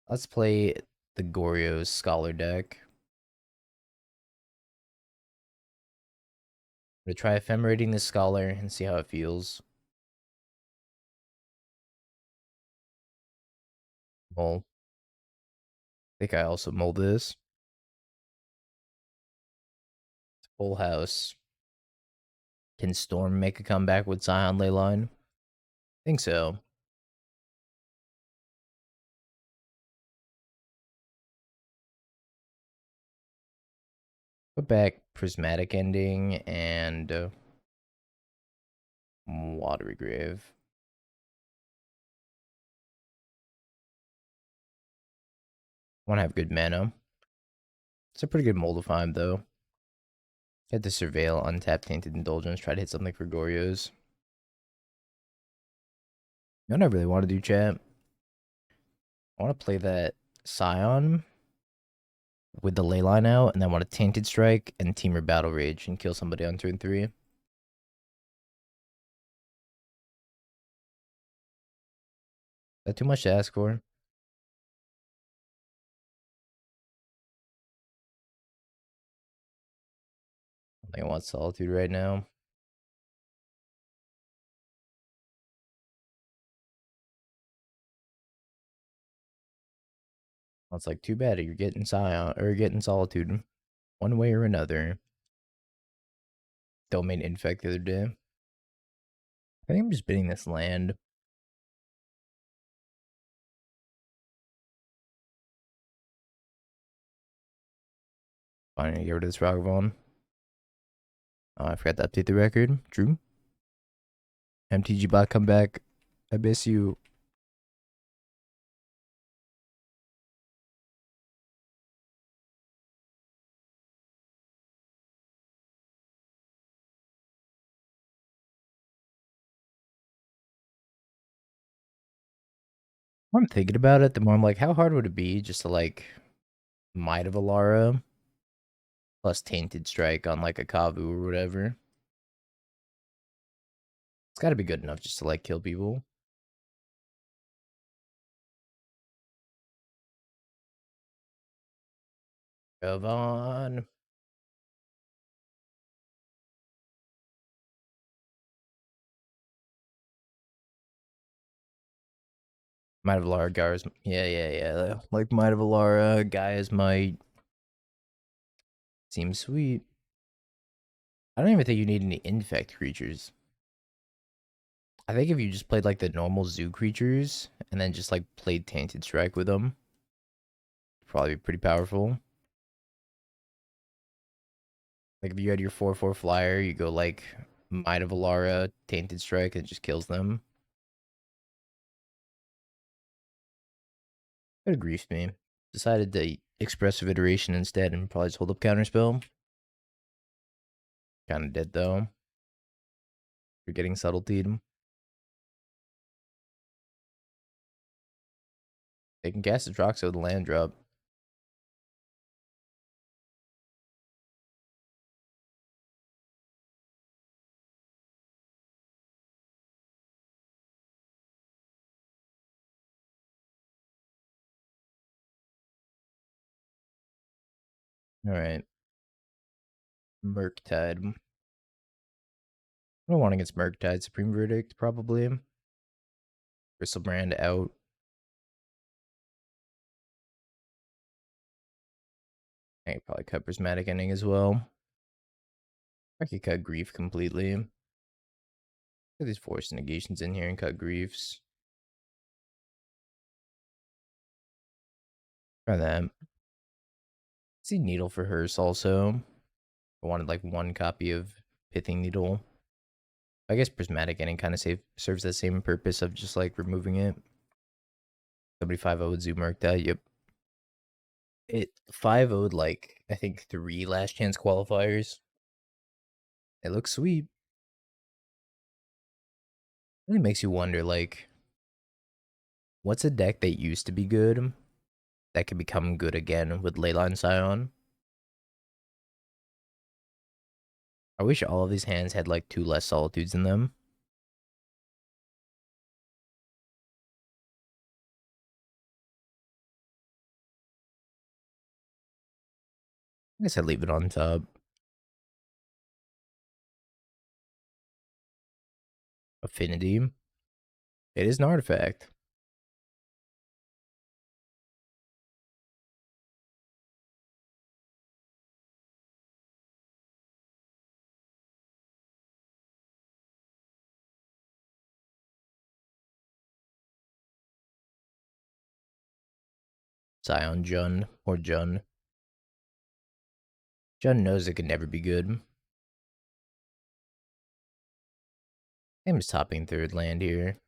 Let's play the Goryo Scholar deck. I'm gonna try ephemerating the Scholar and see how it feels. Well, I think I also mold this. Full house. Can Storm make a comeback with Scion Leyline? Think so. Put back Prismatic Ending and Watery Grave. Want to have good mana. It's a pretty good Moldify though. Had to Surveil, untap Tainted Indulgence, try to hit something for Goryos. You know what I really want to do, chat? I want to play that Scion with the Leyline out, and then want a Tainted Strike and Teamer Battle Rage and kill somebody on turn 3. Is that too much to ask for? I think I want Solitude right now. Well, it's like, too bad you're getting Scion, or you're getting Solitude. One way or another. Domain Infect the other day. I think I'm just bidding this land. Fine, get rid of this Ragavon. Oh, I forgot to update the record. True. MTG bot, come back. I miss you. The more I'm thinking about it, the more I'm like, how hard would it be just to like Might of Alara plus Tainted Strike on like a Kavu or whatever? It's got to be good enough just to like kill people. Come on. Might of Alara, Gaia's. Yeah. Like Might of Alara, Gaia's Might. Seems sweet. I don't even think you need any infect creatures. I think if you just played like the normal zoo creatures and then just like played Tainted Strike with them, probably be pretty powerful. Like if you had your 4/4 flyer, you go like Might of Alara, Tainted Strike, and it just kills them. It griefs me. Decided to Expressive Iteration instead and probably just hold up Counterspell. Kind of dead though. You're getting Subtletied. They can cast Atroxo with a land drop. Alright. Murktide. I don't want against Murktide. Supreme Verdict, probably. Bristlebrand out. I could probably cut Prismatic Ending as well. I could cut Grief completely. Put these Force Negations in here and cut Griefs. Try that. See Needle for Hearse also. I wanted like one copy of Pithing Needle. I guess Prismatic Ending kind of serves the same purpose of just like removing it. Somebody 5-0'd Zoo Murktide, yep. It 5-0'd like, I think 3 last chance qualifiers. It looks sweet. Really makes you wonder, like, what's a deck that used to be good that could become good again with Leyline Scion? I wish all of these hands had like 2 less Solitudes in them. I guess I'd leave it on top. Affinity. It is an artifact. Scion Jund or Jund. Jund knows it could never be good. I'm just topping third land here.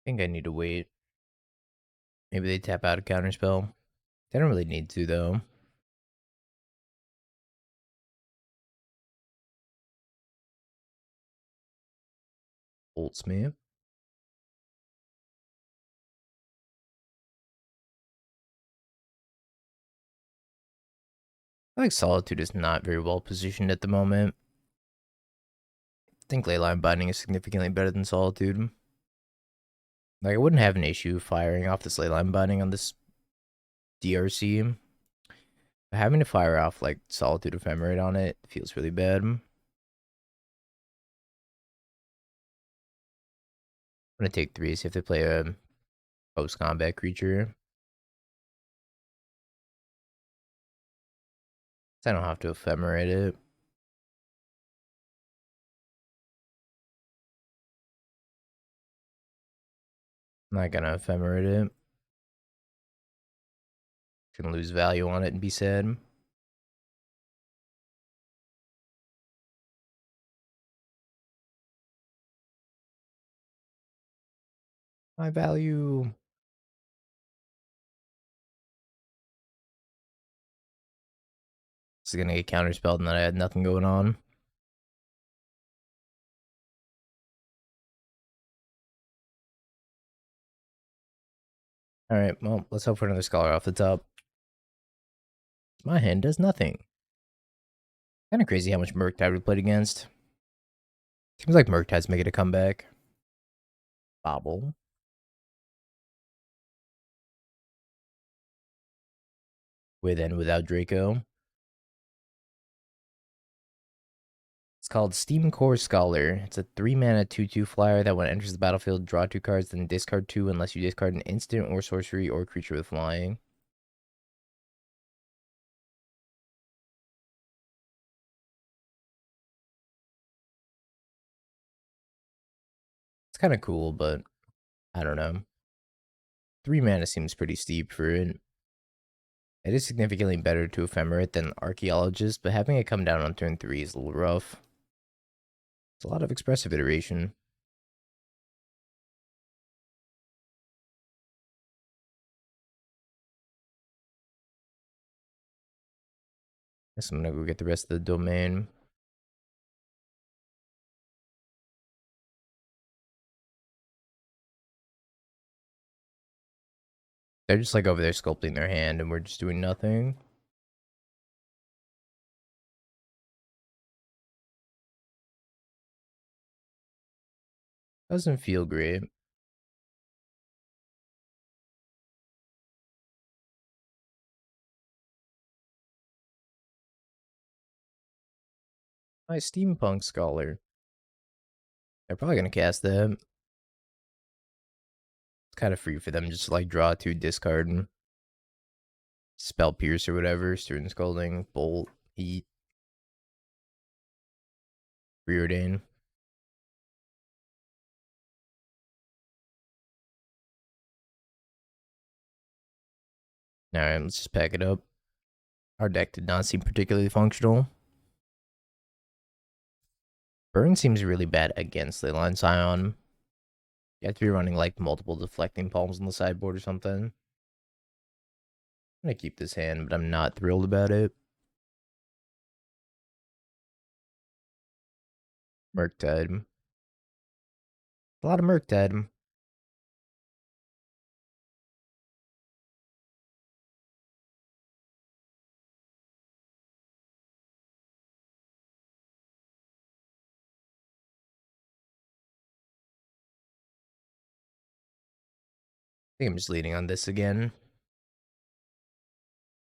I think I need to wait. Maybe they tap out a counterspell. They don't really need to, though. Bolts me. I think Solitude is not very well positioned at the moment. I think Leyline Binding is significantly better than Solitude. Like, I wouldn't have an issue firing off this Leyline Binding on this DRC. But having to fire off, like, Solitude Ephemerate on it feels really bad. I'm gonna take 3, see if they play a post-combat creature. So I don't have to Ephemerate it. I'm not gonna Ephemerate it. Gonna lose value on it and be sad. My value. This is gonna get counterspelled and then I had nothing going on. Alright, well, let's hope for another Scholar off the top. My hand does nothing. Kinda crazy how much Murktide we played against. Seems like Murktide's making a comeback. Bobble. With and without Draco. It's called Steam Core Scholar. It's a 3-mana 2/2 flyer that when it enters the battlefield, draw 2 cards, then discard 2 unless you discard an instant or sorcery or creature with flying. It's kind of cool, but I don't know. 3 mana seems pretty steep for it. It is significantly better to Ephemerate than Archaeologist, but having it come down on turn 3 is a little rough. It's a lot of expressive iteration. Guess I'm gonna go get the rest of the domain. They're just like over there sculpting their hand and we're just doing nothing. Doesn't feel great. My Steampunk Scholar. They're probably gonna cast that. It's kind of free for them just to like draw 2, discard, and Spell Pierce or whatever. Student Scolding, Bolt, Eat, Preordain. Alright, let's just pack it up. Our deck did not seem particularly functional. Burn seems really bad against Leyline Scion. You have to be running like multiple deflecting palms on the sideboard or something. I'm gonna keep this hand, but I'm not thrilled about it. Murktide. A lot of Murktide. think I'm just leaning on this again.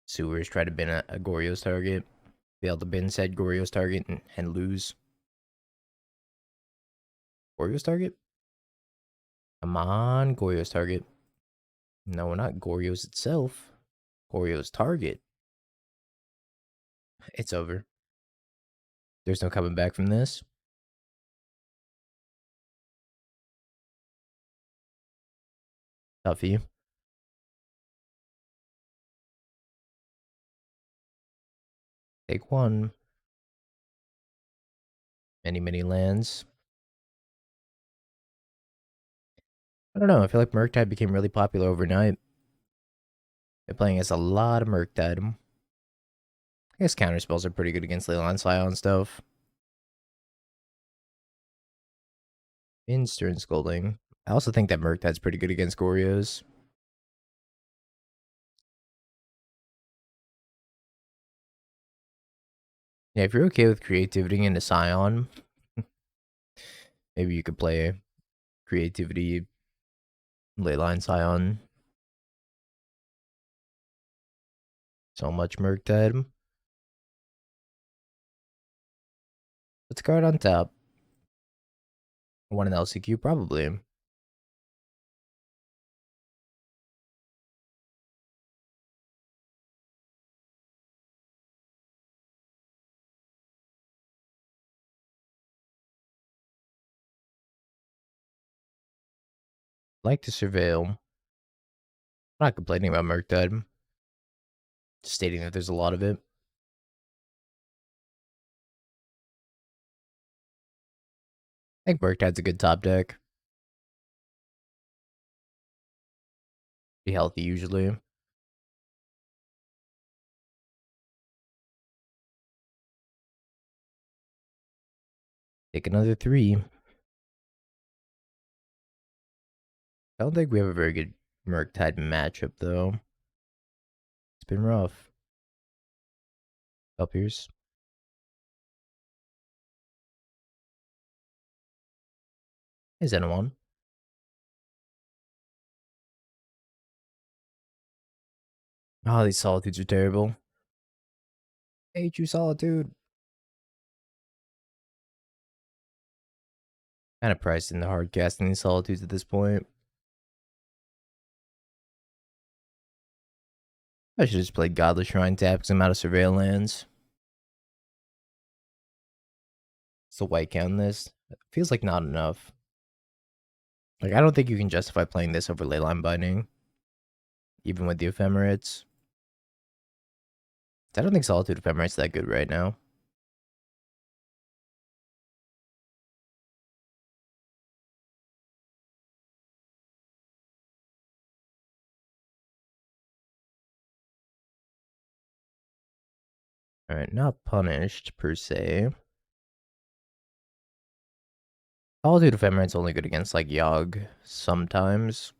Sewers try to bin a Goryo's target. Be able to bin said Goryo's target and lose. Goryo's target? Come on, Goryo's target. No, not Goryo's itself. Goryo's target. It's over. There's no coming back from this. Tough for you. Take one. Many lands. I don't know. I feel like Murktide became really popular overnight. They're playing as a lot of Murktide. I guess counter spells are pretty good against Leyline Scion stuff. In Stern Scolding. I also think that Murktide's pretty good against Goryos. Yeah, if you're okay with creativity into Scion, maybe you could play creativity Leyline Scion. So much Murktide. What's card on top? One in LCQ, probably. Like to surveil. I'm not complaining about Murktide. Just stating that there's a lot of it. I think Murktide's a good top deck. Be healthy usually. Take another 3. I don't think we have a very good Murktide matchup though. It's been rough. Up here's. Is anyone? Oh, these solitudes are terrible. Hate you, solitude. Kind of priced in the hard casting these solitudes at this point. I should just play Godless Shrine tap because I'm out of surveil lands. It's the white count in this. It feels like not enough. Like, I don't think you can justify playing this over Leyline Binding. Even with the Ephemerates. I don't think Solitude Ephemerate's that good right now. Alright, not punished per se. Solitude Ephemerate's only good against like Yogg sometimes.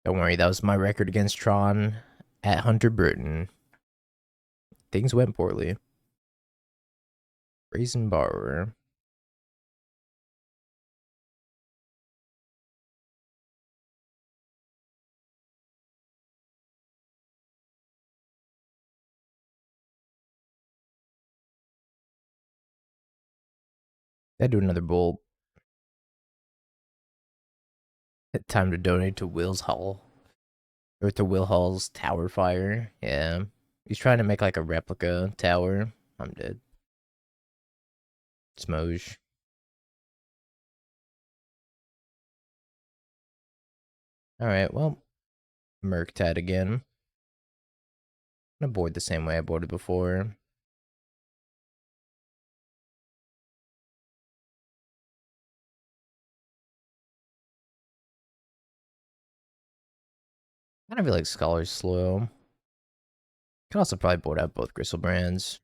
Don't worry, that was my record against Tron at Hunter Burton. Things went poorly. Brazen Borrower. I do another bolt. Time to donate to Will's Hall. Or to Will Hall's Tower Fire. Yeah. He's trying to make like a replica tower. I'm dead. Smoge. Alright, well. Murktide again. I'm gonna board the same way I boarded before. I kind of feel like Scholar's slow. Can also probably board out both Gristlebrands.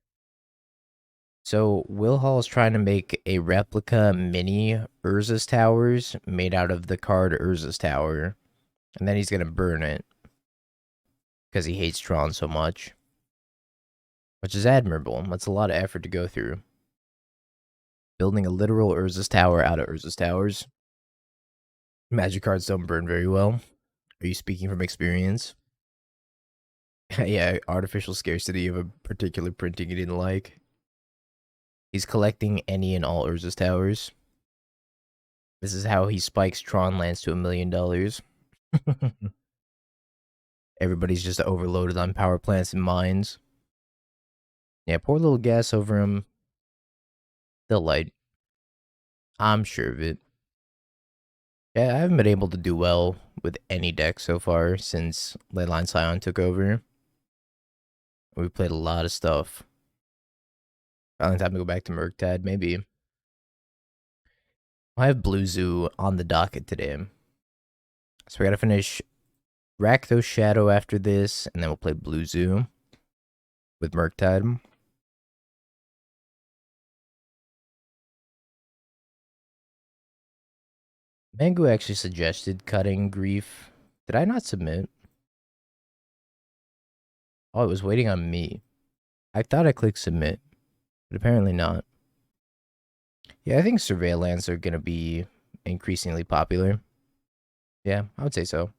So Will Hall is trying to make a replica mini Urza's Towers made out of the card Urza's Tower. And then he's gonna burn it. Because he hates Tron so much. which is admirable. That's a lot of effort to go through. Building a literal Urza's Tower out of Urza's Towers. Magic cards don't burn very well. Are you speaking from experience? Yeah, artificial scarcity of a particular printing you didn't like. He's collecting any and all Urza's Towers. This is how he spikes Tron lands to $1 million. Everybody's just overloaded on power plants and mines. Yeah, poor little gas over him. They'll light. I'm sure of it. Yeah, I haven't been able to do well with any deck so far since Leyline Scion took over. We played a lot of stuff. Finally time to go back to Murktide, maybe. I have Blue Zoo on the docket today. So we gotta finish Rakdos Shadow after this, and then we'll play Blue Zoo with Murktide. Mango actually suggested cutting Grief. Did I not submit? Oh, it was waiting on me. I thought I clicked submit, but apparently not. Yeah, I think Surveillance are gonna be increasingly popular. Yeah, I would say so.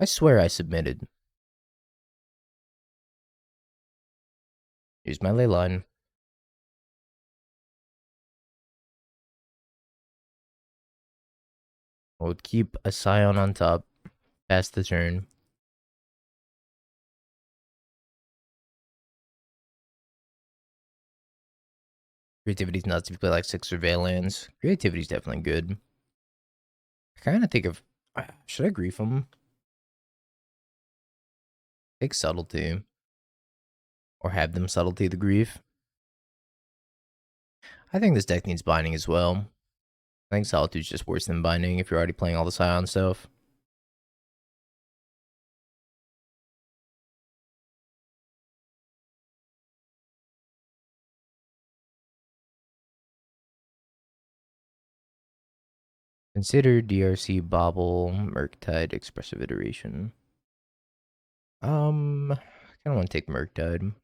I swear I submitted. Here's my ley line. We'll keep a Scion on top past the turn. Creativity's nuts if you play like 6 Surveillance. Creativity's definitely good. I kind of think of... should I grief him? Take Subtlety. Or have them Subtlety the grief. I think this deck needs Binding as well. I think Solitude's just worse than Binding if you're already playing all the Scion stuff. Consider DRC Bobble, Murktide, Expressive Iteration. I kind of want to take Murktide.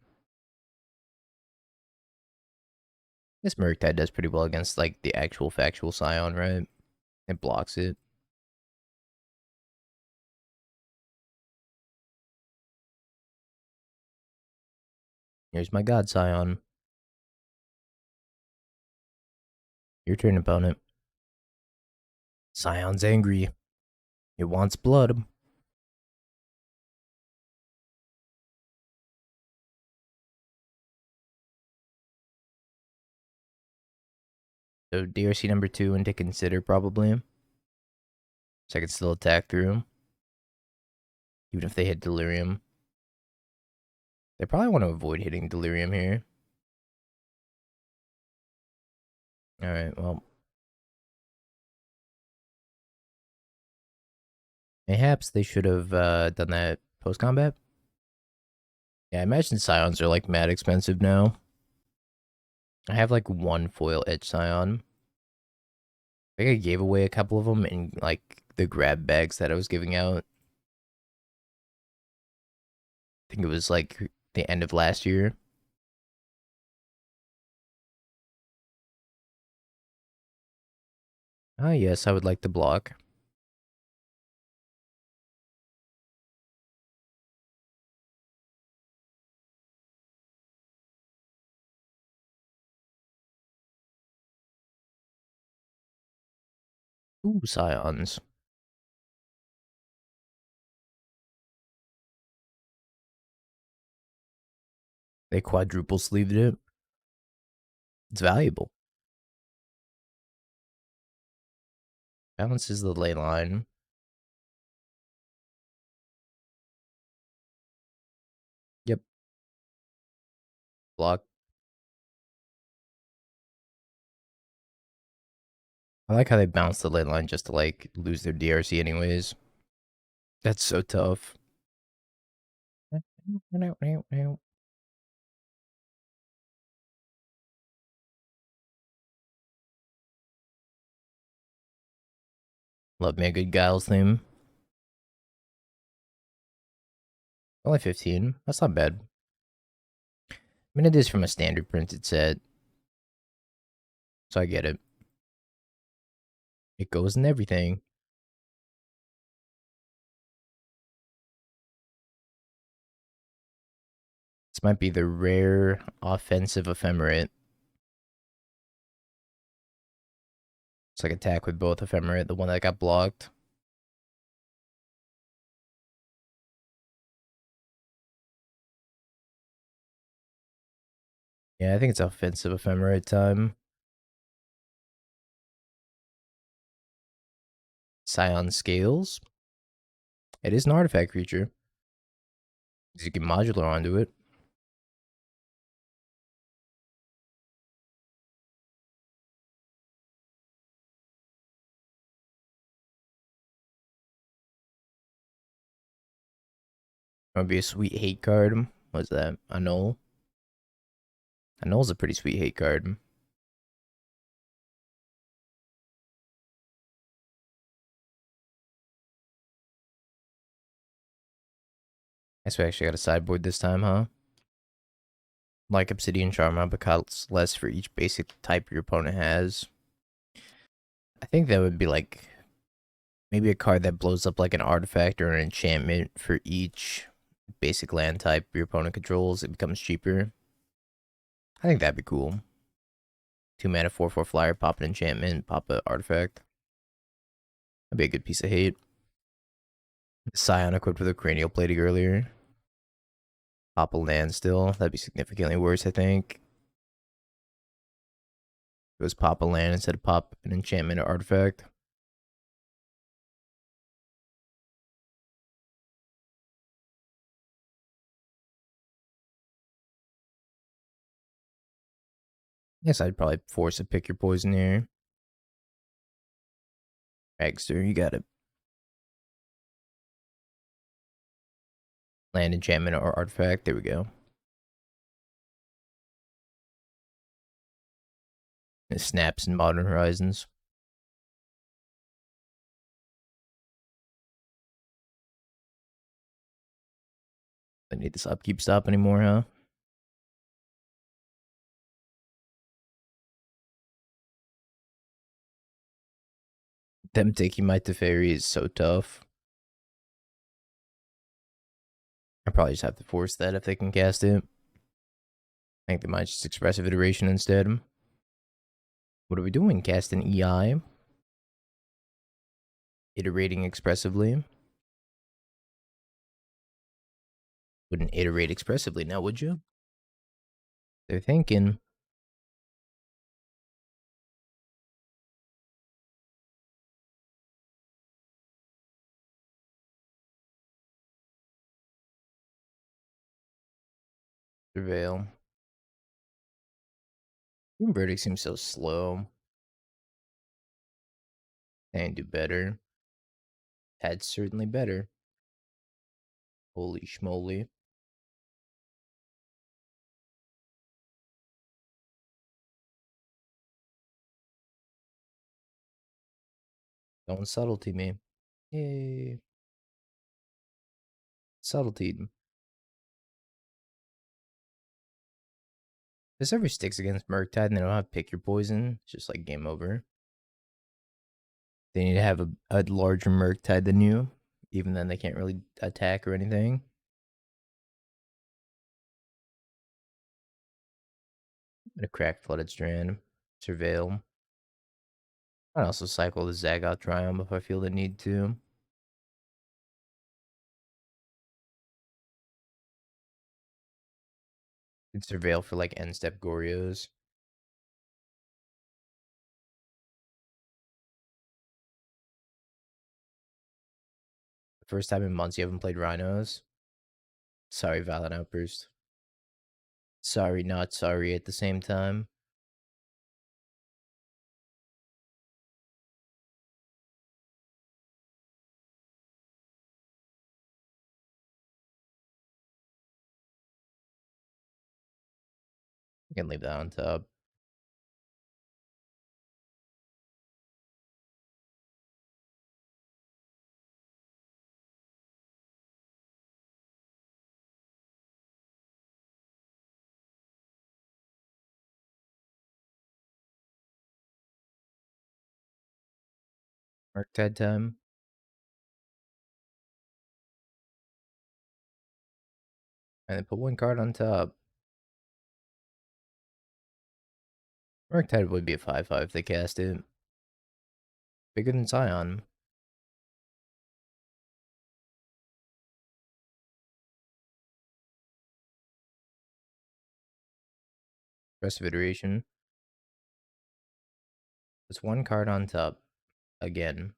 This Murktide does pretty well against like the actual factual Scion, right? It blocks it. Here's my God Scion. Your turn, opponent. Scion's angry. It wants blood. So DRC number 2 and to consider probably. So I could still attack through. Even if they hit Delirium. They probably want to avoid hitting Delirium here. Alright, well. Mayhaps they should have done that post-combat. Yeah, I imagine Scions are like mad expensive now. I have like one foil Edge Scion. I think I gave away a couple of them in like the grab bags that I was giving out. I think it was like the end of last year. Ah, yes, I would like to block. Ooh, Scions. They quadruple sleeved it. It's valuable. Balances the ley line. Yep. Block. I like how they bounce the ley line just to like lose their DRC anyways. That's so tough. Love me a good Giles theme. Only 15. That's not bad. I mean, it is from a standard printed set, so I get it. It goes in everything. This might be the rare offensive ephemerate. It's like attack with both ephemerate, the one that got blocked. Yeah, I think it's offensive ephemerate time. Scion Scales. It is an artifact creature. You can modular onto it. Might be a sweet hate card. What's that? Annul. Annul's a pretty sweet hate card. Guess we actually got a sideboard this time, huh? Like Obsidian Charm, but costs less for each basic type your opponent has. I think that would be like maybe a card that blows up like an artifact or an enchantment for each basic land type your opponent controls. It becomes cheaper. I think that'd be cool. 2 mana, 4/4 flyer, pop an enchantment, pop an artifact. That'd be a good piece of hate. Scion equipped with a cranial plating earlier. Pop a land still. That'd be significantly worse, I think. It was pop a land instead of pop an enchantment or artifact. Guess I'd probably force a pick your poison here. Dragster, you got it. Land enchantment or artifact. There we go. It snaps in Modern Horizons. Don't need this upkeep stop anymore, huh? Them taking my Teferi is so tough. I probably just have to force that if they can cast it. I think they might just expressive iteration instead. What are we doing? Cast an EI. Iterating expressively. Wouldn't iterate expressively now, would you? They're thinking. Surveil. Verdict seems so slow. And do better. Had certainly better. Holy schmoly. Don't subtlety me. Yay. Subtlety. This ever sticks against Murktide and they don't have pick your poison, it's just like game over. They need to have a larger Murktide than you. Even then, they can't really attack or anything. I'm gonna crack Flooded Strand. Surveil. I'd also cycle the Zagoth Triumph if I feel the need to. And Surveil for like end step Goryos. The first time in months you haven't played Rhinos. Sorry, Violent Outburst. Sorry, not sorry at the same time. I can leave that on top. Arctide time. And then put one card on top. Arctide would be a 5/5 if they cast it. Bigger than Scion. Rest of iteration. Just one card on top. Again.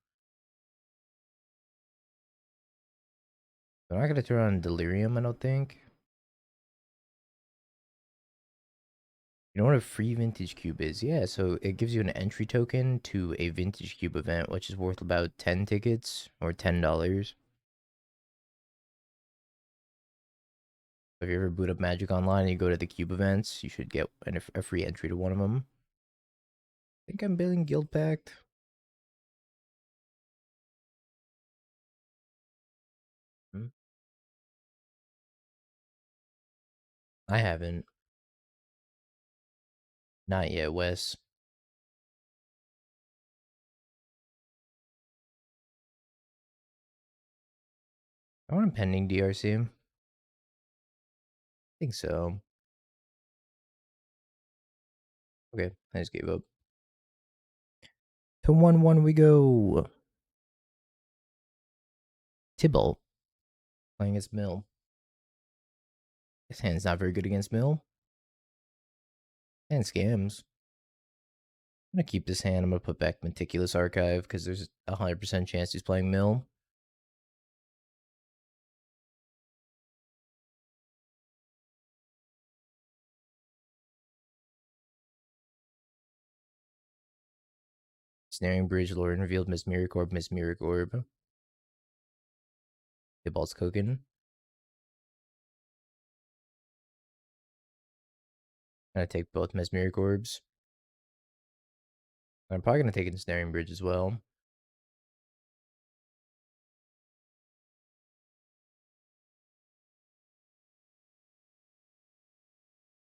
They're not going to turn on Delirium, I don't think. You know what a free Vintage Cube is? Yeah, so it gives you an entry token to a Vintage Cube event, which is worth about 10 tickets or $10. If you ever boot up Magic Online and you go to the Cube events, you should get a free entry to one of them. I think I'm building Guild Pact. I haven't. Not yet, Wes. I want a pending DRC. I think so. Okay, I just gave up. To 1-1 we go. Tybalt. Playing against Mill. This hand's not very good against Mill. And scams. I'm gonna keep this hand. I'm gonna put back Meticulous Archive because there's a 100% chance he's playing Mill. Snaring Bridge, Lord revealed Mesmeric Orb. Tybalt's cooking. Gonna take both Mesmeric Orbs. I'm probably gonna take Ensnaring Bridge as well.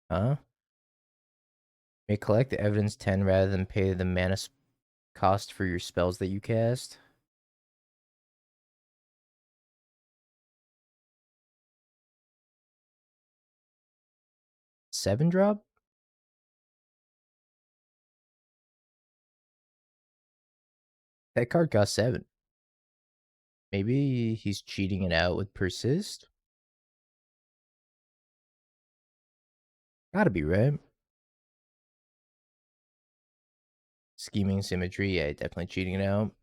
Huh? May collect the evidence 10 rather than pay the mana cost for your spells that you cast. Seven drop? That card cost 7. Maybe he's cheating it out with Persist? Gotta be, right? Scheming Symmetry, yeah, definitely cheating it out.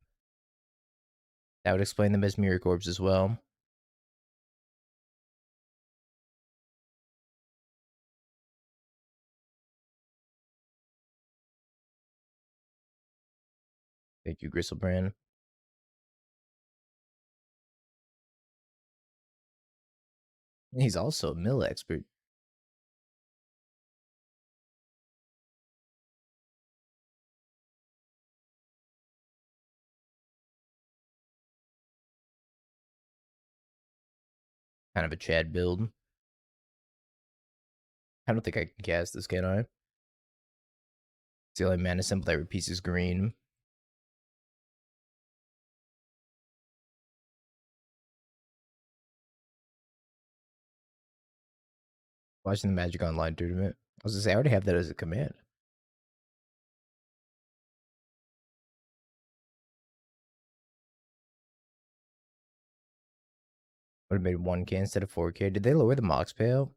That would explain the Mesmeric Orbs as well. Thank you, Gristlebrand. He's also a mill expert. Kind of a Chad build. I don't think I can cast this, can I? It's the only mana symbol that repeats is green. Watching the Magic Online tournament. I was gonna say, I already have that as a command. Would have made 1K instead of 4K. Did they lower the Mox payout?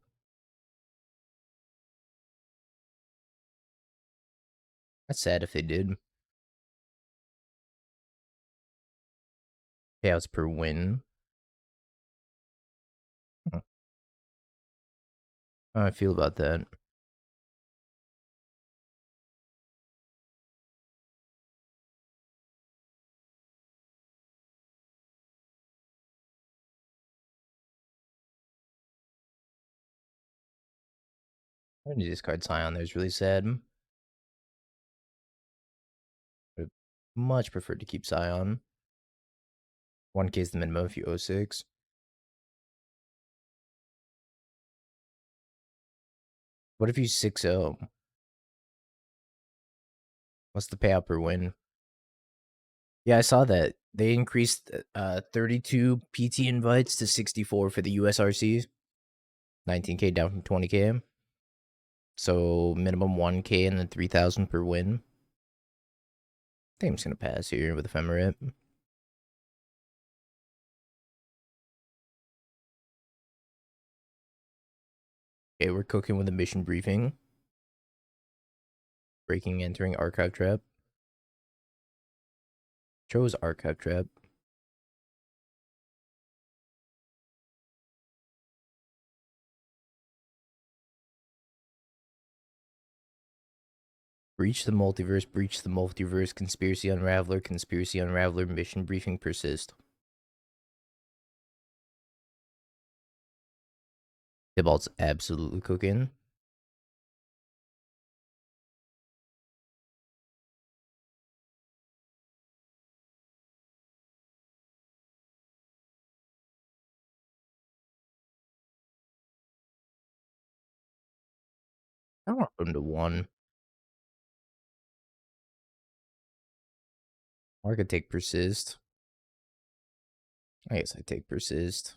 That's sad if they did. Payouts per win. Huh. How do I feel about that? I need to discard Scion there is really sad. Would much prefer to keep Scion. 1K is the minimum if you owe 6. What if you 6-0? What's the payout per win? Yeah, I saw that. They increased 32 PT invites to 64 for the USRCs. 19K down from 20K. So minimum 1K and then 3,000 per win. I think I'm just gonna pass here with Ephemerate. Okay, we're cooking with a mission briefing. Breaking, entering archive trap. Chose archive trap. Breach the multiverse, conspiracy unraveler, mission briefing persist. Thibault's absolutely cooking. I don't want to put him to 1. Or I could take persist. I guess I take persist.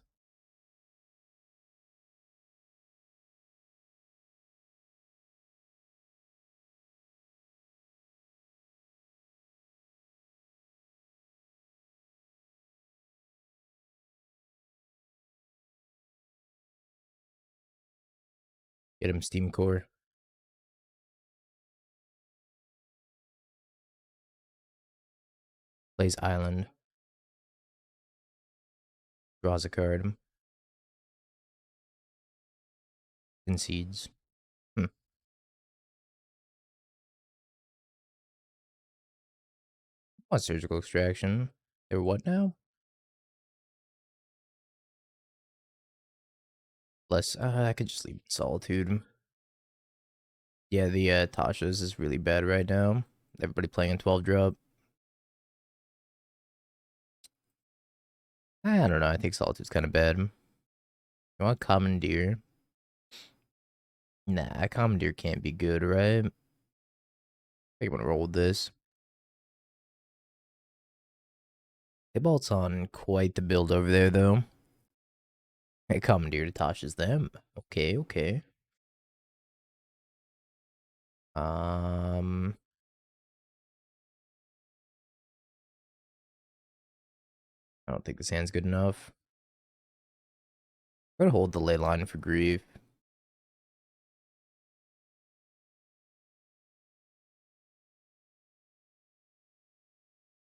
Get him Steam Core. Plays Island. Draws a card. Concedes. What surgical extraction? They're what now? Less. I could just leave Solitude. Yeah, the Tasha's is really bad right now. Everybody playing in 12 drop. I don't know. I think Solitude's kind of bad. You want Commandeer? Nah, Commandeer can't be good, right? I think I'm gonna roll with this. Thibault's on quite the build over there, though. Hey, Commandeer to Tasha's them. Okay, okay. Um, I don't think this hand's good enough. I'm gonna hold the ley line for Grief.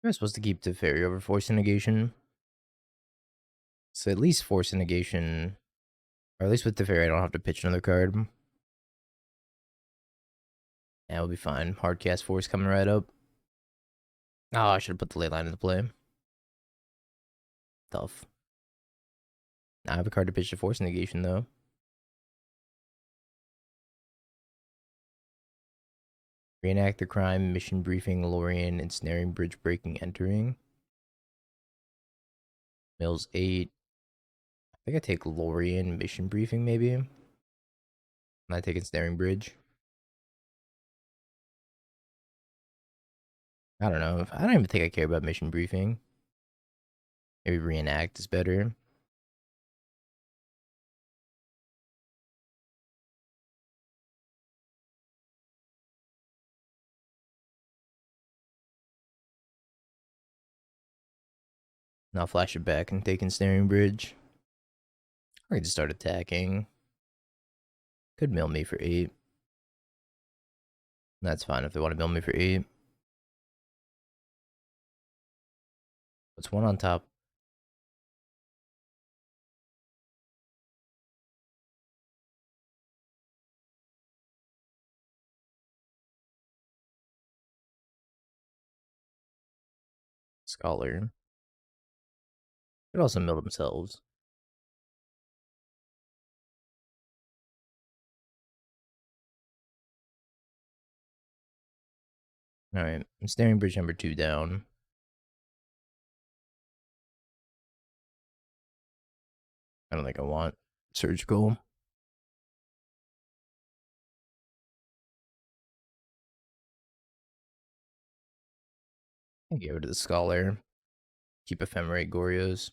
Am I supposed to keep Teferi over Force Negation? So at least Force Negation, or at least with Teferi, I don't have to pitch another card. Yeah, we'll be fine. Hardcast Force coming right up. Oh, I should have put the ley line into play. Tough. Now I have a card to pitch to Force Negation, though. Reenact the crime, mission briefing, Lorien, ensnaring, bridge breaking, entering. Mills 8. I think I take Lorien, mission briefing, maybe. And I take ensnaring bridge. I don't know. I don't even think I care about mission briefing. Maybe reenact is better. And I'll flash it back and take ensnaring bridge. Or I can just start attacking. Could mill me for 8. That's fine if they want to mill me for 8. What's 1 on top? Scholar. Could also mill themselves. Alright, I'm staring bridge number 2 down. I don't think I want surgical. Go to the Scholar. Keep Ephemerate Goryos.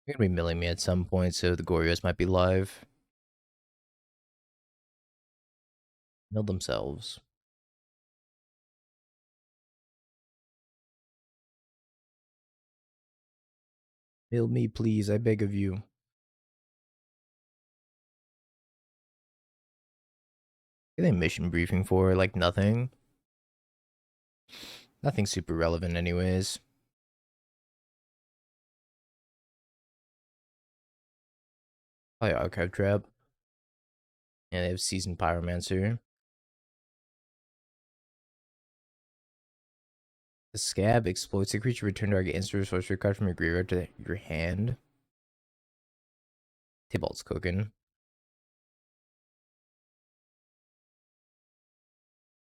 They're gonna be milling me at some point, so the Goryos might be live. Mill themselves. Mill me, please, I beg of you. What are they mission briefing for? Like nothing? Nothing super relevant anyways. Probably Archive Trap. And they have Seasoned Pyromancer. The Scab exploits a creature, return target instant sorcery card from your graveyard to your hand. Tybalt's cooking.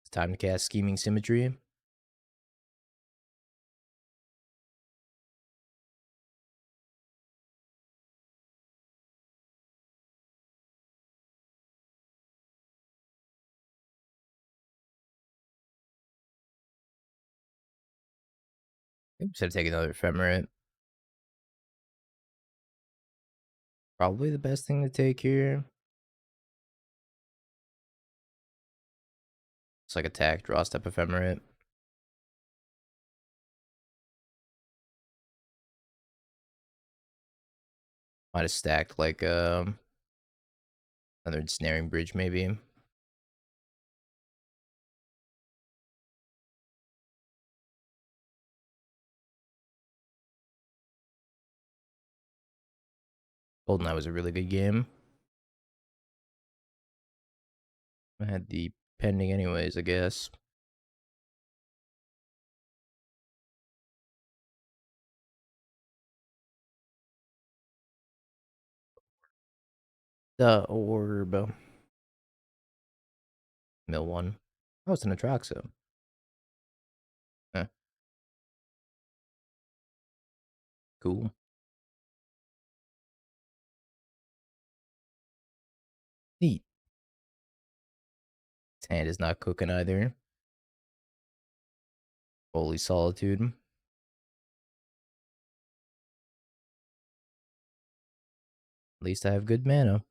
It's time to cast Scheming Symmetry. Should have taken another Ephemerate. Probably the best thing to take here. It's like attack, draw step Ephemerate. Might have stacked like another Ensnaring Bridge maybe. GoldenEye was a really good game. I had the pending anyways, I guess. The Orb. Mill one. Oh, it's an Atraxa. Huh. Cool. Neat. His hand is not cooking either. Holy Solitude. At least I have good mana.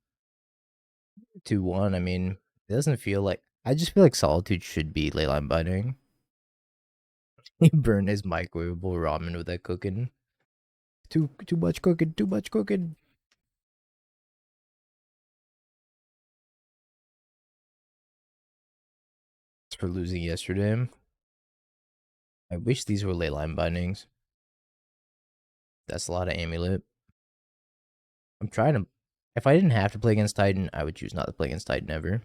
2-1, I mean, it doesn't feel like... I just feel like Solitude should be Leyline Binding. He burned his microwavable ramen with that cooking. Too much cooking, too much cooking. For losing yesterday. I wish these were Leyline Bindings. That's a lot of Amulet. I'm trying to... If I didn't have to play against Titan, I would choose not to play against Titan ever.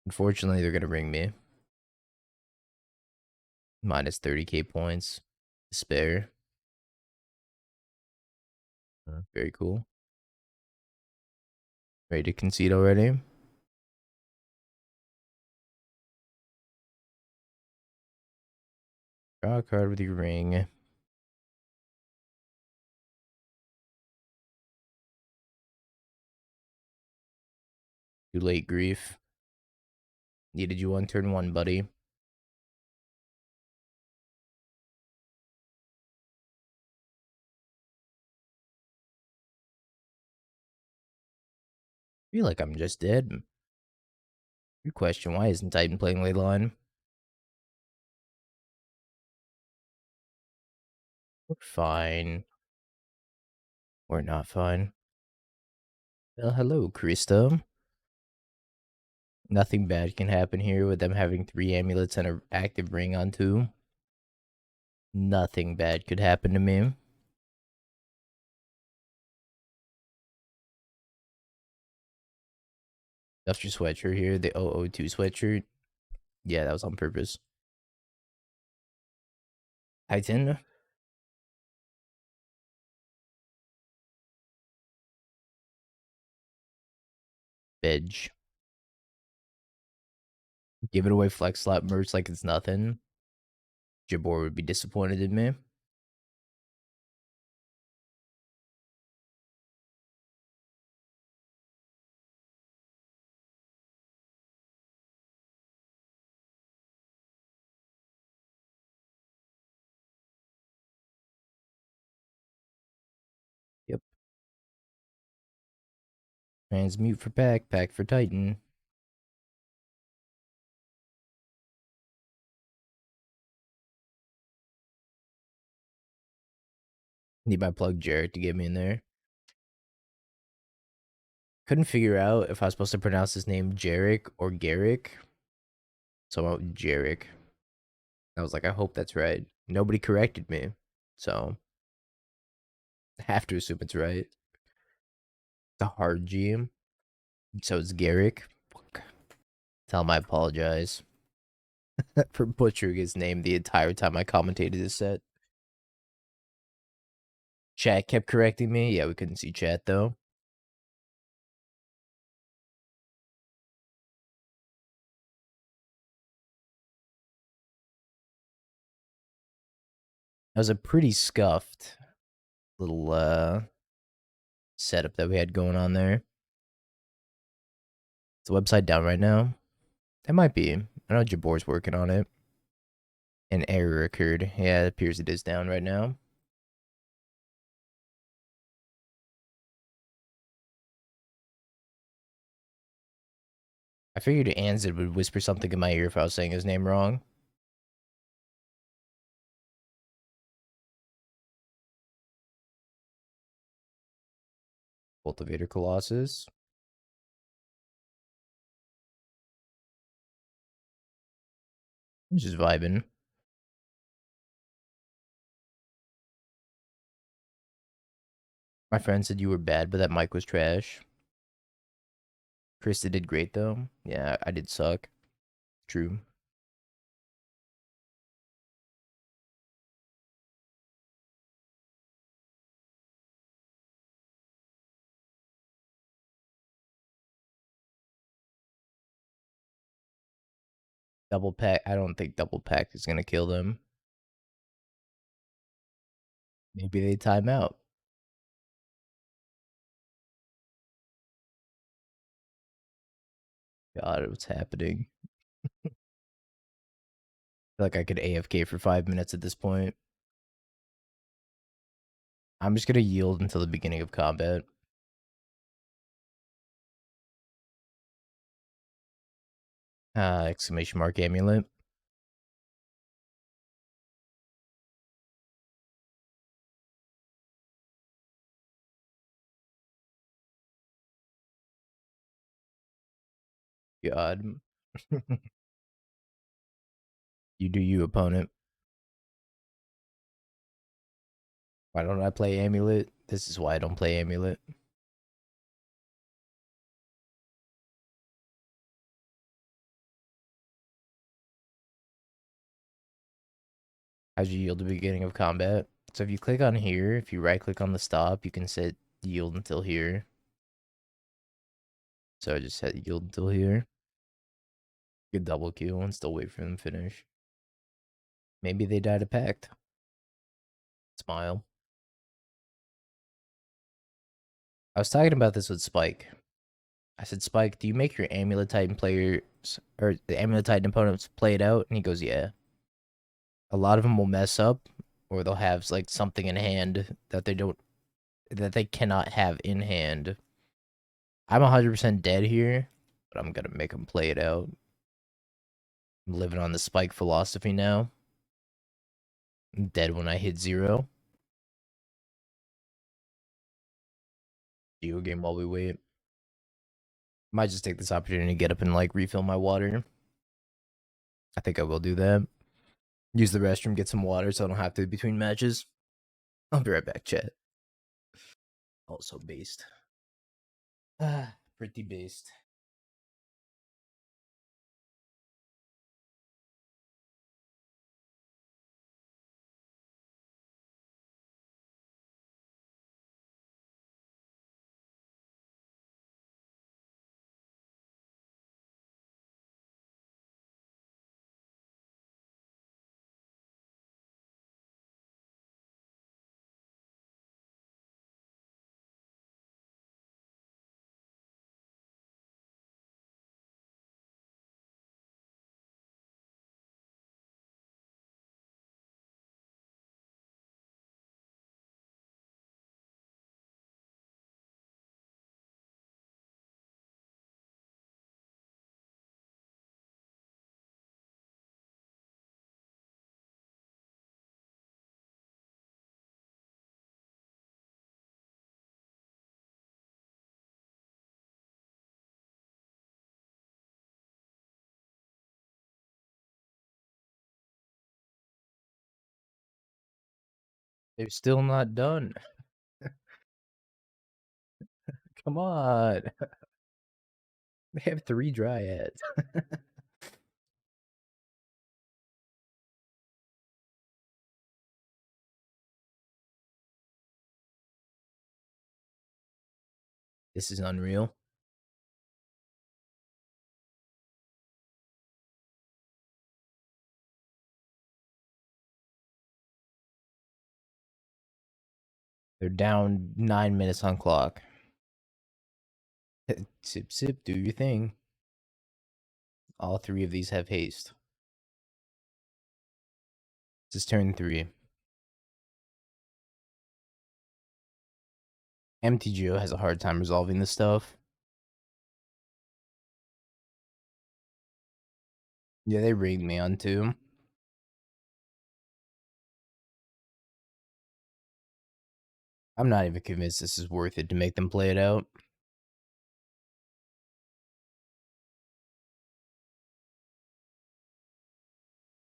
Unfortunately, they're going to ring me. Minus 30k points. Despair. Very cool. Ready to concede already? Draw a card with your ring. Too late, Grief. Needed you on turn 1, buddy. I feel like I'm just dead. Good question. Why isn't Titan playing Leyline? We're fine. We're not fine. Well, hello, Krista. Nothing bad can happen here with them having 3 amulets and an active ring on 2. Nothing bad could happen to me. That's your sweatshirt here, the 002 sweatshirt. Yeah, that was on purpose. Titan. Bedge. Give it away flex slap merch like it's nothing. Jabor would be disappointed in me. Transmute for pack, pack for Titan. Need my plug Jarek to get me in there. Couldn't figure out if I was supposed to pronounce his name Jarek or Garrick. So I went with Jarek. I was like, I hope that's right. Nobody corrected me. So I have to assume it's right. It's a hard GM. So it's Garrick. Fuck. Tell him I apologize for butchering his name the entire time I commentated this set. Chat kept correcting me. Yeah, we couldn't see chat though. That was a pretty scuffed little setup that we had going on there. Is the website down right now? It might be. I know Jabor's working on it. An error occurred. Yeah, it appears it is down right now. I figured Anzid would whisper something in my ear if I was saying his name wrong. Cultivator Colossus. I'm just vibing. My friend said you were bad, but that mic was trash. Krista did great though. Yeah, I did suck. True. Double pack. I don't think double pack is gonna kill them. Maybe they time out. God, what's happening? I feel like I could AFK for 5 minutes at this point. I'm just gonna yield until the beginning of combat. Exclamation mark amulet. God. You do you, opponent. Why don't I play amulet? This is why I don't play amulet. How'd you yield the beginning of combat? So if you click on here, if you right click on the stop, you can set yield until here. So I just set yield until here. You could double kill and still wait for them to finish. Maybe they died a pact. Smile. I was talking about this with Spike. I said, Spike, do you make your Amulet Titan players, or the Amulet Titan opponents play it out? And he goes, yeah. A lot of them will mess up, or they'll have like something in hand that they cannot have in hand. I'm 100% dead here, but I'm gonna make them play it out. I'm living on the Spike philosophy now. I'm dead when I hit 0. Geo game while we wait. Might just take this opportunity to get up and like refill my water. I think I will do that. Use the restroom, get some water so I don't have to between matches. I'll be right back, chat. Also based. Pretty based. They're still not done. Come on. They have 3 dryads. This is unreal. They're down 9 minutes on clock. Sip, sip, do your thing. All 3 of these have haste. This is turn 3. MTGO has a hard time resolving this stuff. Yeah, they rigged me on 2. I'm not even convinced this is worth it to make them play it out. I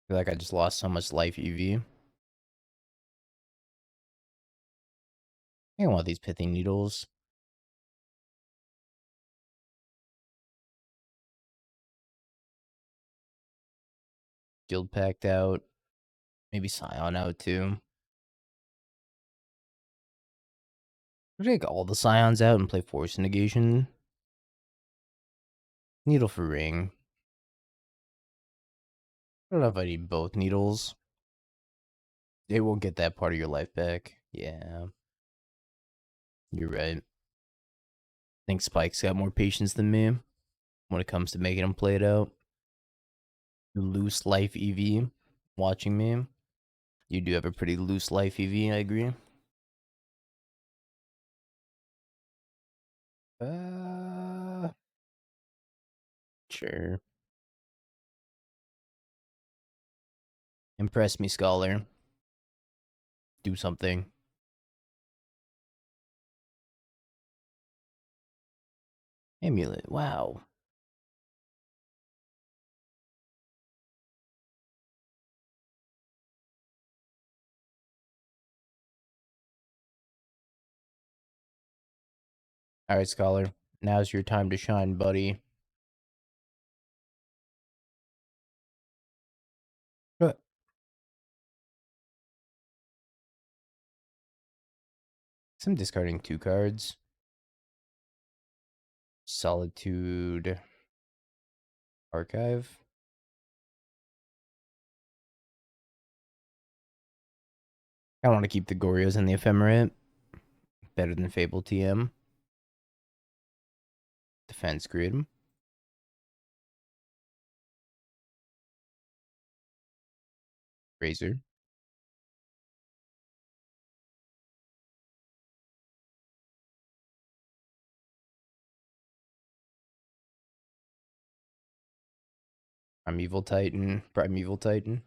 feel like I just lost so much life EV. I don't want these pithy needles. Guild packed out. Maybe Scion out too. I'll take all the Scions out and play Force Negation. Needle for ring. I don't know if I need both needles. It will get that part of your life back. Yeah. You're right. I think Spike's got more patience than me when it comes to making him play it out. Loose life EV. Watching me. You do have a pretty loose life EV, I agree. Sure. Impress me, Scholar. Do something. Amulet. Wow. Alright, Scholar. Now's your time to shine, buddy. But I'm discarding 2 cards. Solitude. Archive. I want to keep the Goryos and the Ephemerate. Better than Fable TM. Defense grid. Razor. Primeval Titan. Primeval Titan.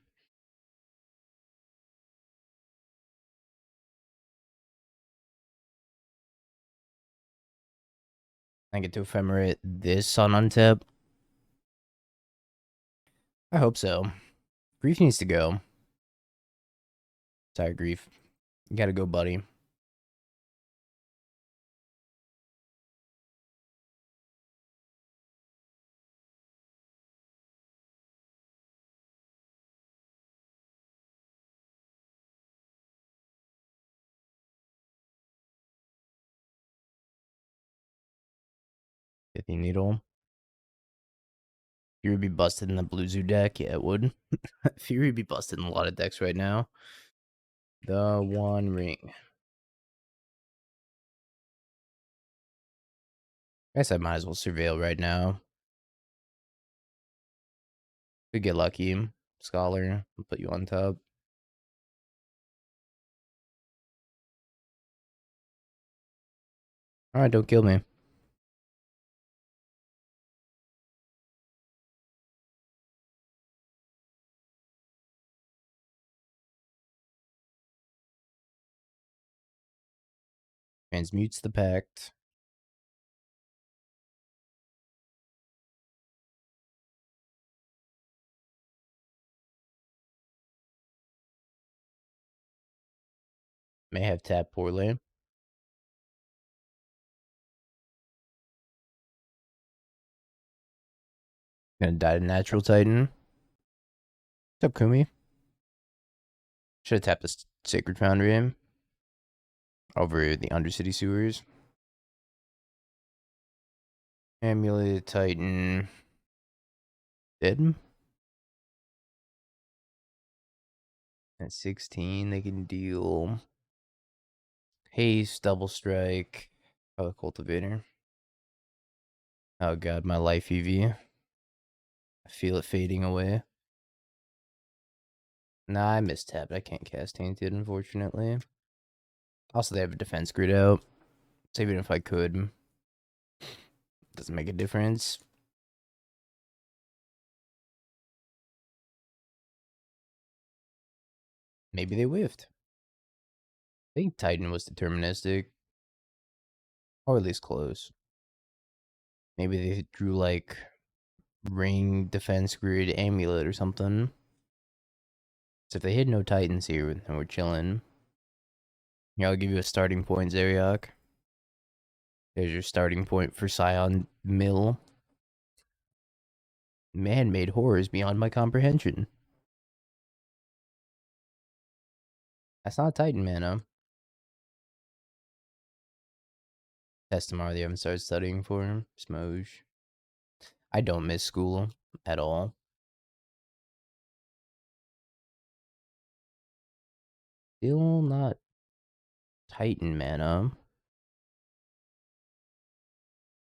I get to Ephemerate this on untap. I hope so. Grief needs to go. Sorry, Grief. You gotta go, buddy. Pithy Needle. Fury would be busted in the Blue Zoo deck. Yeah, it would. Fury would be busted in a lot of decks right now. The One Ring. Guess I might as well Surveil right now. Could get lucky. Scholar. I'll put you on top. Alright, don't kill me. Transmutes the Pact. May have tapped poorly. Gonna die to Natural Titan. What's up, Kumi? Should have tapped the Sacred Foundry over the Undercity Sewers. Amulet Titan. Dead. At 16, they can deal haste, double strike. Oh, the cultivator. Oh god, my life EV. I feel it fading away. Nah, I mistapped. I can't cast Tainted, unfortunately. Also, they have a defense grid out. So even if I could, doesn't make a difference. Maybe they whiffed. I think Titan was deterministic. Or at least close. Maybe they drew like ring, defense grid, amulet or something. So if they hit no Titans here, then we're chilling. Here, I'll give you a starting point, Zeriak. There's your starting point for Scion Mill. Man-made horrors beyond my comprehension. That's not Titan mana. Test tomorrow they haven't started studying for him. Smoge. I don't miss school at all. Still not Titan mana.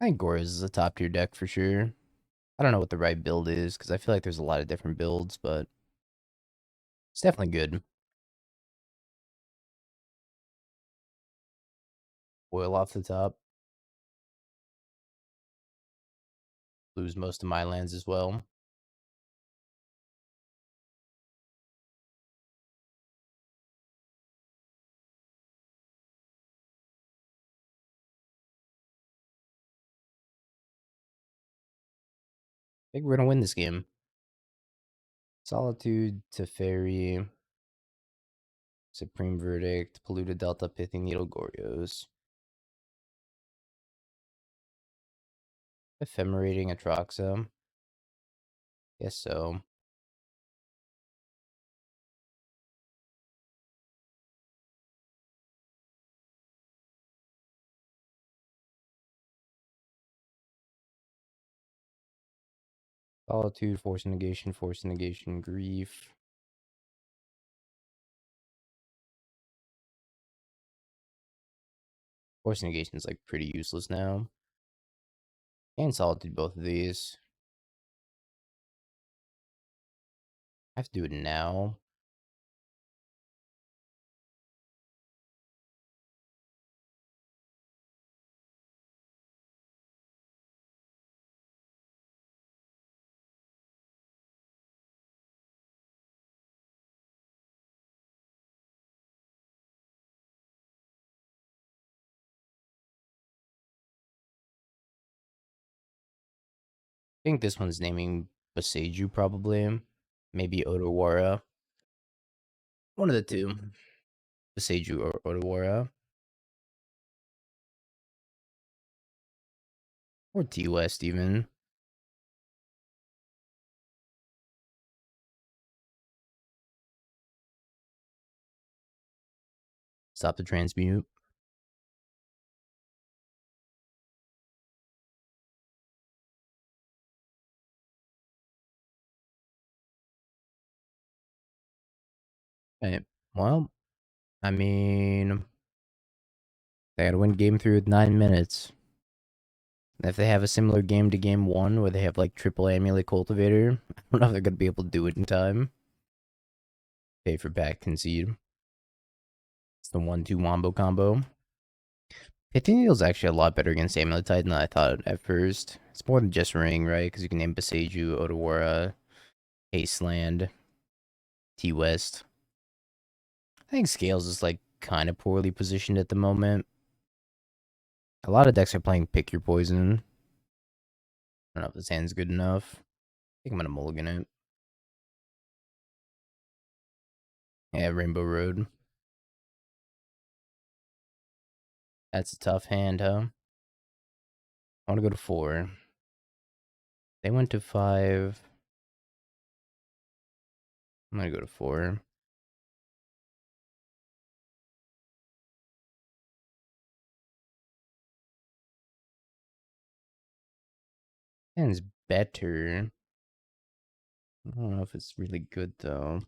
I think Goryo is a top tier deck for sure. I don't know what the right build is, because I feel like there's a lot of different builds, but it's definitely good. Oil off the top. Lose most of my lands as well. I think we're gonna win this game. Solitude, Teferi, Supreme Verdict, Polluted Delta, Pithing Needle, Goryos. Ephemerating Atroxa. Guess so. Solitude, Force Negation, Grief. Force Negation is like pretty useless now. And Solitude, both of these. I have to do it now. I think this one's naming Boseiju probably. Maybe Odawara. One of the two. Boseiju or Odawara. Or T-West even. Stop the transmute. Right. Well, I mean, they gotta win game 3 with 9 minutes. If they have a similar game to game 1 where they have like triple amulet cultivator, I don't know if they're gonna be able to do it in time. Pay for back concede. It's the 1-2 wombo combo. Pitting Needle's actually a lot better against Amulet Titan than I thought at first. It's more than just ring, right? Because you can name Boseiju, Odawara, Hasteland, T-West. I think Scales is like kind of poorly positioned at the moment. A lot of decks are playing Pick Your Poison. I don't know if this hand's good enough. I think I'm gonna mulligan it. Yeah, Rainbow Road. That's a tough hand, huh? I want to go to 4. They went to 5. I'm gonna go to 4. Hand's better. I don't know if it's really good though.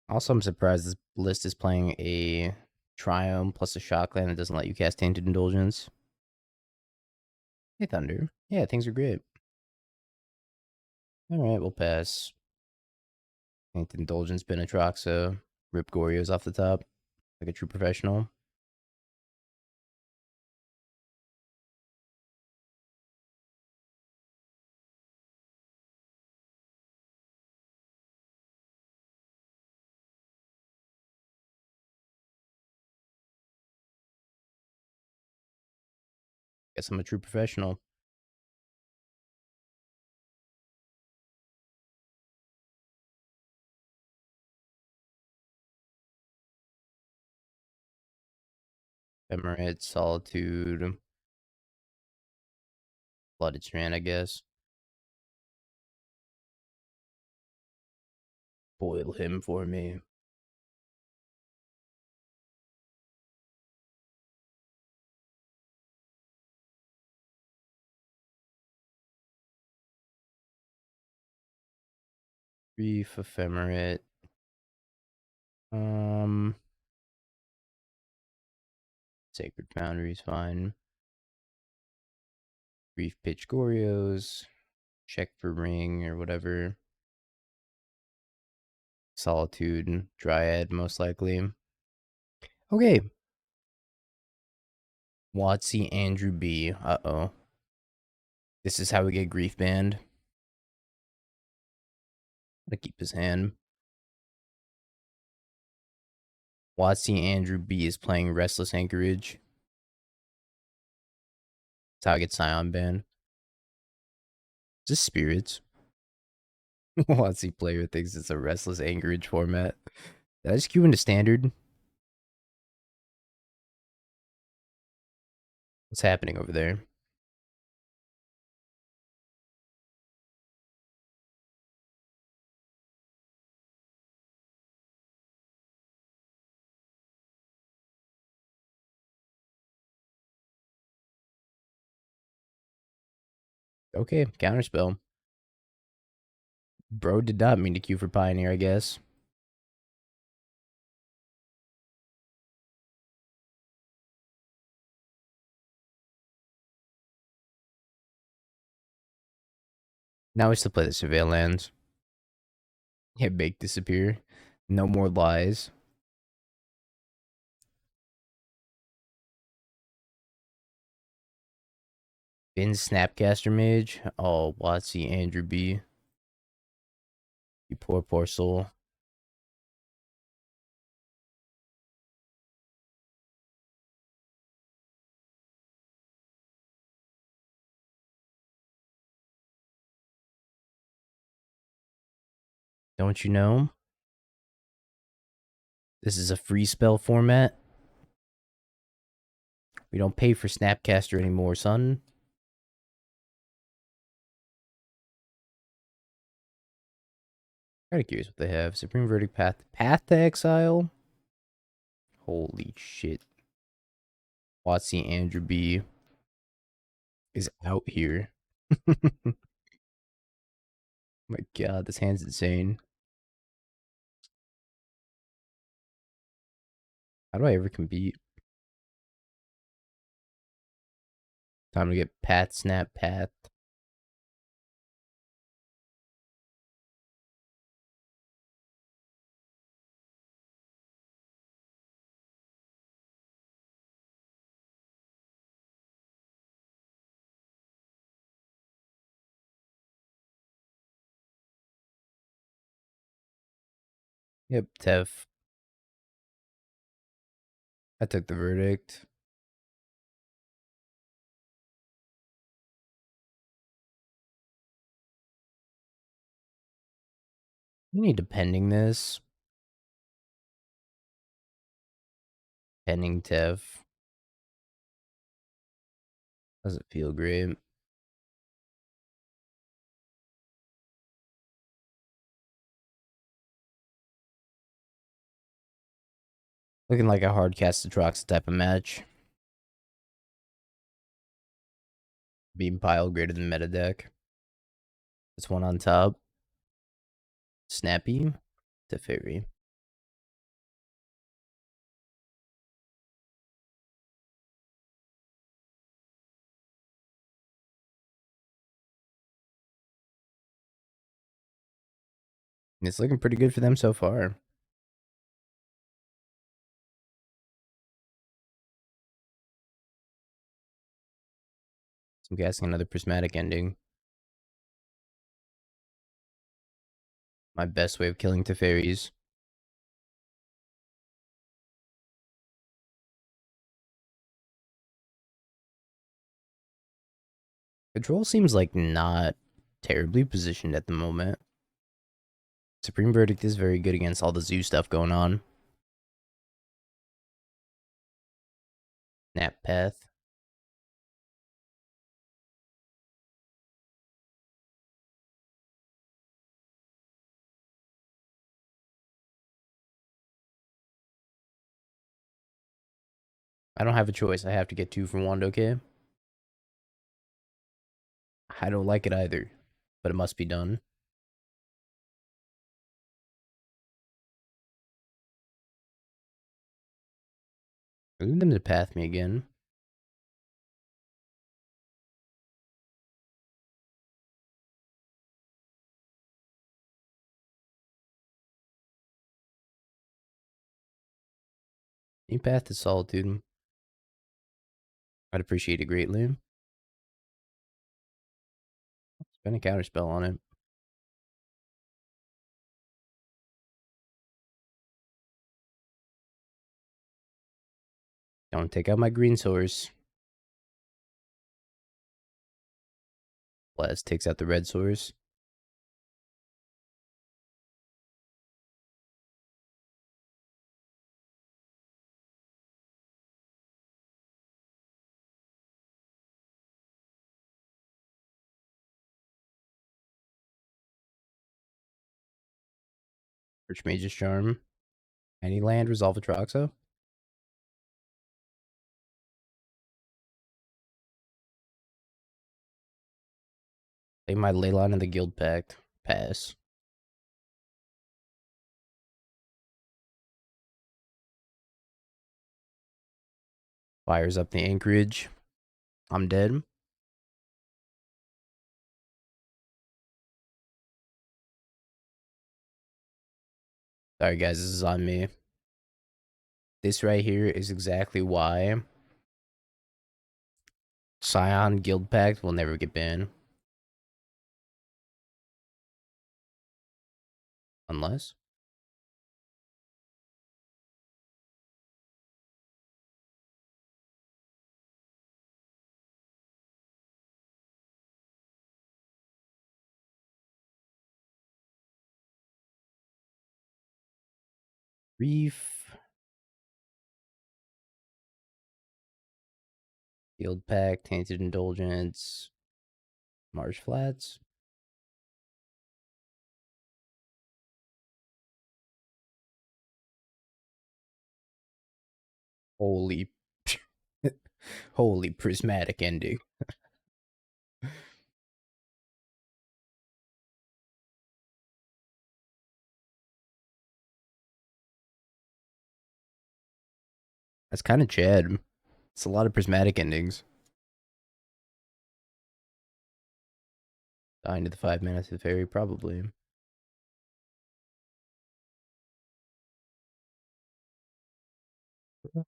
Also, I'm surprised this list is playing a Triumph plus a Shockland that doesn't let you cast Tainted Indulgence. Hey, Thunder. Yeah, things are great. Alright, we'll pass. Tainted Indulgence, Benetroxa, rip Goryos off the top, like a true professional. Guess I'm a true professional. Ephemerate, Solitude, Blooded Strand, I guess. Boil him for me. Brief, Ephemerate. Sacred Foundry's fine. Brief Pitch Goryos. Check for Ring or whatever. Solitude, Dryad, most likely. Okay. Watsy, Andrew B. Uh-oh. This is how we get Grief banned. Gotta keep his hand. Watsy, Andrew B. is playing Restless Anchorage. That's how I get Scion banned. Is this Spirits? Watsy player thinks it's a Restless Anchorage format. Did I just queue into Standard? What's happening over there? Okay, counterspell. Bro did not mean to queue for Pioneer, I guess. Now we still play the Surveil lands. Yeah, make disappear. No more lies. Finn Snapcaster Mage. Oh, Watsy, Andrew B. You poor, poor soul. Don't you know? This is a free spell format. We don't pay for Snapcaster anymore, son. Kinda curious what they have. Supreme Verdict Path. Path to Exile? Holy shit. Watsy Andrew B is out here. My god, this hand's insane. How do I ever compete? Time to get Path Snap Path. Yep, Tev. I took the verdict. You need to pending this. Pending Tev. Doesn't feel great. Looking like a hard cast Atrox type of match. Beam pile greater than meta deck. This one on top. Snappy to Fairy. It's looking pretty good for them so far. So I'm guessing another prismatic ending. My best way of killing Teferis. Control seems like not terribly positioned at the moment. Supreme Verdict is very good against all the zoo stuff going on. Nap Path. I don't have a choice. I have to get 2 for 1, okay? I don't like it either, but it must be done. I need them to path me again. Any path to Solitude. I'd appreciate it greatly. Spend a counterspell on it. Don't take out my green source. Blast takes out the red source. Archmage's Charm. Any land, resolve Atroxa. Play my Leyline in the Guild Pact. Pass. Fires up the Anchorage. I'm dead. Sorry guys, this is on me. This right here is exactly why Scion Guild Pact will never get banned. Unless. Reef. Guild Pact, Tainted Indulgence. Marsh Flats. Holy. Holy prismatic ending. That's kind of Chad. It's a lot of prismatic endings. Dying to the 5 mana to the fairy, probably.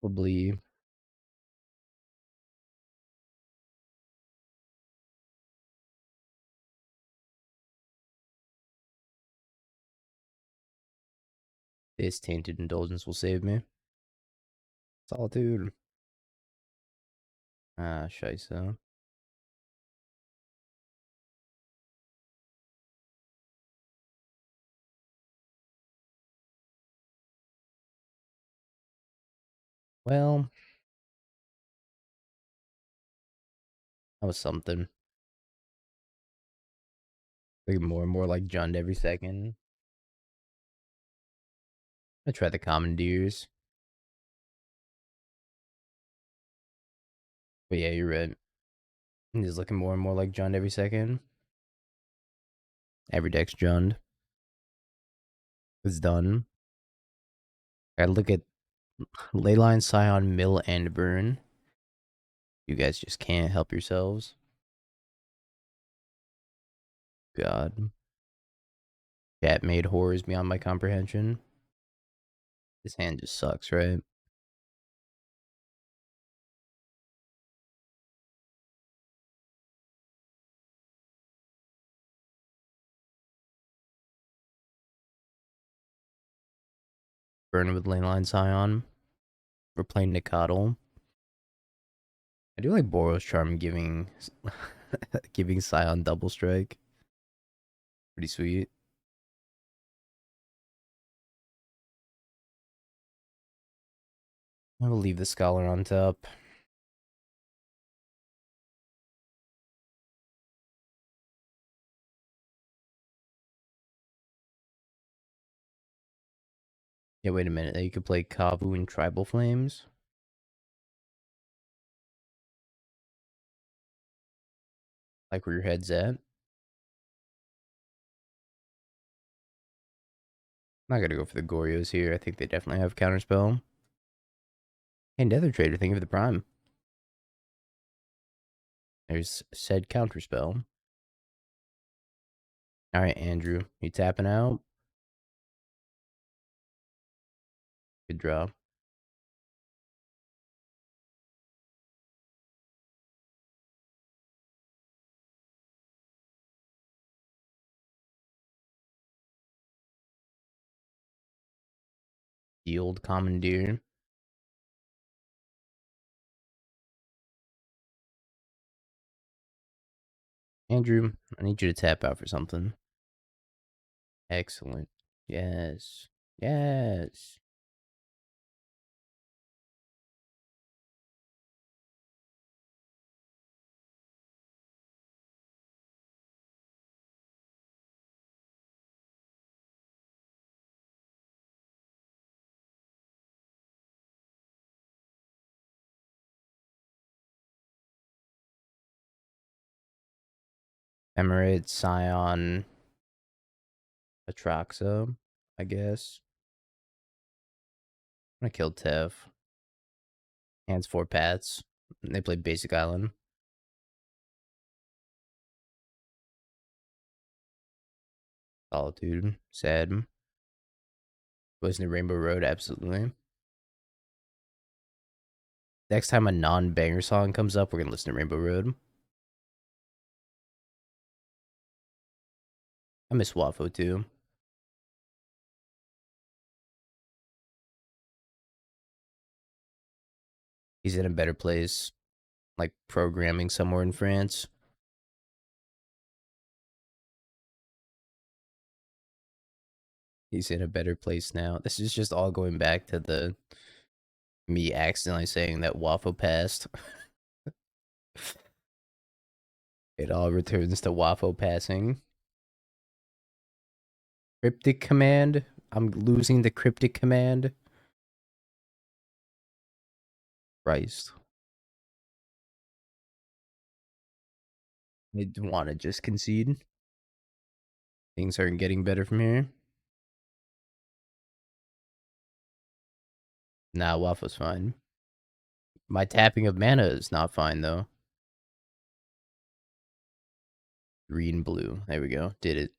Probably. This Tainted Indulgence will save me. Solitude. Ah, scheisse. Well, that was something. Looking more and more like Jund every second. I try the commandeers. But yeah, you're right. He's looking more and more like Jund every second. Every deck's Jund. It's done. I look at Leyline, Scion, Mill, and Burn. You guys just can't help yourselves. God. Chat made horrors beyond my comprehension. This hand just sucks, right? Burn with Leyline, Scion. We're playing Nikadal. I do like Boros Charm giving giving Scion double strike. Pretty sweet. I will leave the Scholar on top. Yeah, wait a minute. You could play Kavu and Tribal Flames. Like where your head's at. I'm not gonna go for the Goryos here. I think they definitely have Counterspell. Hey, Nether Trader, think of the Prime. There's said Counterspell. Alright, Andrew. You tapping out? Good draw. Yield Commandeer. Andrew, I need you to tap out for something. Excellent. Yes. Yes. Emirate, Scion, Atraxa, I guess. I'm gonna kill Tev. Hands 4 Pats. They play Basic Island. Solitude. Sad. Listen to Rainbow Road, absolutely. Next time a non-banger song comes up, we're gonna listen to Rainbow Road. I miss Waffo too. He's in a better place, like programming somewhere in France. He's in a better place now. This is just all going back to the me accidentally saying that Waffle passed. It all returns to Waffle passing. Cryptic command. I'm losing the cryptic command. Christ. I want to just concede. Things aren't getting better from here. Nah, Waffle's fine. My tapping of mana is not fine, though. Green, blue. There we go. Did it.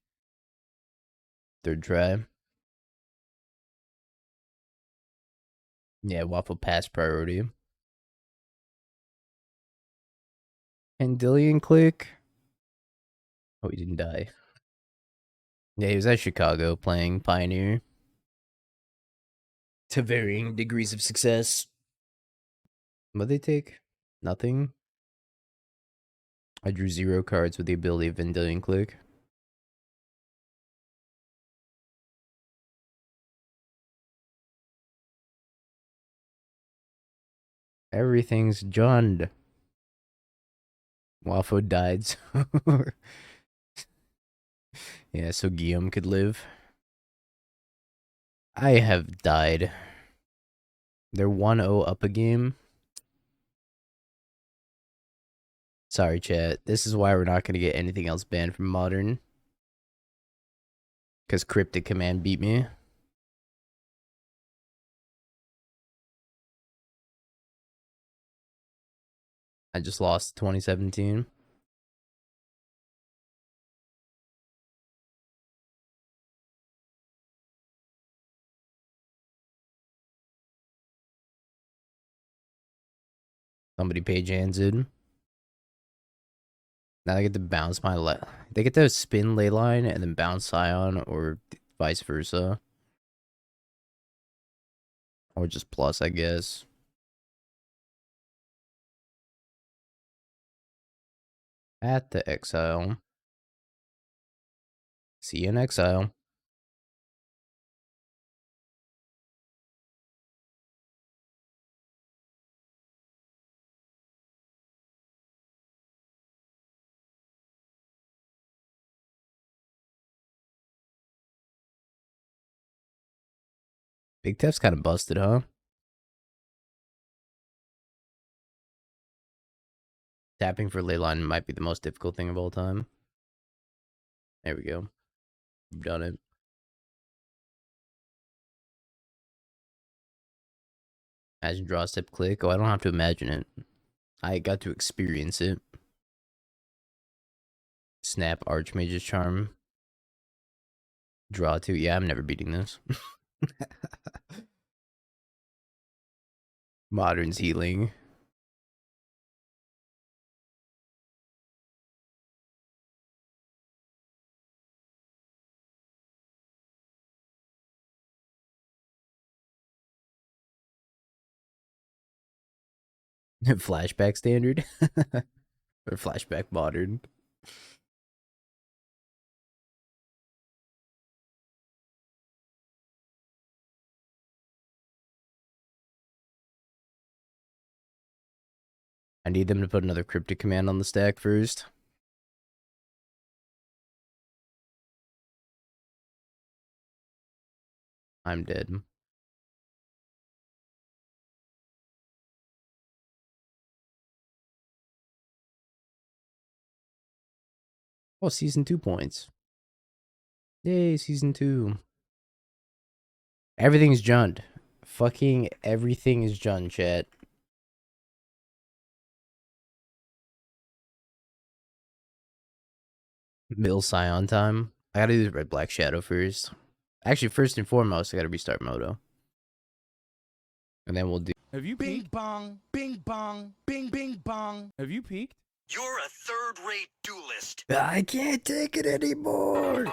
Third try. Yeah, Waffle pass priority. Andillion click. Oh, he didn't die. Yeah, he was at Chicago playing Pioneer. To varying degrees of success. What they take? Nothing. I drew 0 cards with the ability of Vendilion click. Everything's Jund. Wafo died. Yeah, so Guillaume could live. I have died. They're 1-0 up a game. Sorry, chat. This is why we're not going to get anything else banned from Modern. Because Cryptic Command beat me. I just lost 2017. Somebody page handed. Now they get to bounce my they get to spin Leyline and then bounce Scion or vice versa. Or just plus, I guess. At the exile. See you in exile. Big Tef's kind of busted, huh? Tapping for Leyline might be the most difficult thing of all time. There we go. You've done it. Imagine draw step click. Oh, I don't have to imagine it. I got to experience it. Snap Archmage's Charm. Draw 2. Yeah, I'm never beating this. Modern's healing. Flashback standard. Or flashback modern. I need them to put another cryptic command on the stack first. I'm dead. Oh, season 2 points. Yay, season 2. Everything's Jund. Fucking everything is Jund, chat. Mill Scion time. I gotta do the Red Black Shadow first. Actually, first and foremost, I gotta restart Moto. And then we'll do. Have you Bing peaked? bong, bing bong, bing bing bong. Have you peaked? You're a third-rate duelist. I can't take it anymore.